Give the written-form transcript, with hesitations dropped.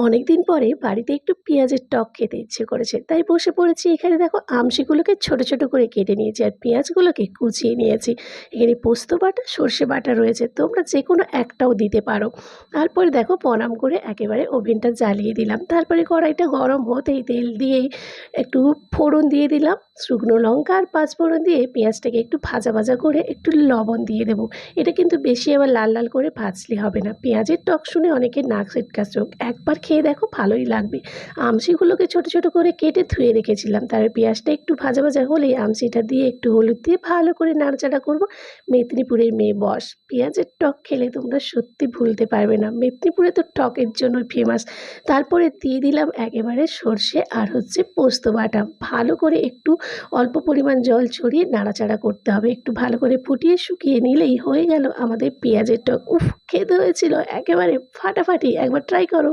অনেকদিন পরে বাড়িতে একটু পেঁয়াজের টক খেতে ইচ্ছে করেছে, তাই বসে পড়েছি। এখানে দেখো আমসিগুলোকে ছোট ছোট করে কেটে নিয়েছি আর পেঁয়াজগুলোকে কুচিয়ে নিয়েছি। এখানে পোস্ত বাটা, সর্ষে বাটা রয়েছে, তোমরা যে কোনো একটাও দিতে পারো। তারপরে দেখো প্রণাম করে একেবারে ওভেনটা জ্বালিয়ে দিলাম। তারপরে কড়াইটা গরম হতেই তেল দিয়েই একটু ফোড়ন দিয়ে দিলাম, শুকনো লঙ্কা আর পাঁচ ফোড়ন দিয়ে পেঁয়াজটাকে একটু ভাজা ভাজা করে একটু লবণ দিয়ে দেবো। এটা কিন্তু বেশি আবার লাল লাল করে ভাজলে হবে না। পেঁয়াজের টক শুনে অনেকে নাক ছিটকাচ্ছে, একবার খেয়ে দেখো, ভালোই লাগবে। আমসিগুলোকে ছোট ছোট করে কেটে ধুয়ে রেখেছিলাম, তারপরে পেঁয়াজটা একটু ভাজা ভাজা হলেই আমসিটা দিয়ে একটু হলুদ দিয়ে ভালো করে নাড়াচাড়া করব। মেদিনীপুরের মেয়ে বস, পেঁয়াজের টক খেলে তোমরা সত্যি ভুলতে পারবে না। মেদিনীপুরে তো টকের জন্য ফেমাস। তারপরে দিয়ে দিলাম একেবারে সর্ষে আর পোস্ত বাটা। ভালো করে একটু অল্প পরিমাণ জল ছড়িয়ে নাড়াচাড়া করতে হবে, একটু ভালো করে ফুটিয়ে শুকিয়ে নিলেই হয়ে গেল আমাদের পেঁয়াজের টক। উফ, খেতে হয়েছিল একেবারে ফাটাফাটি, একবার ট্রাই করো।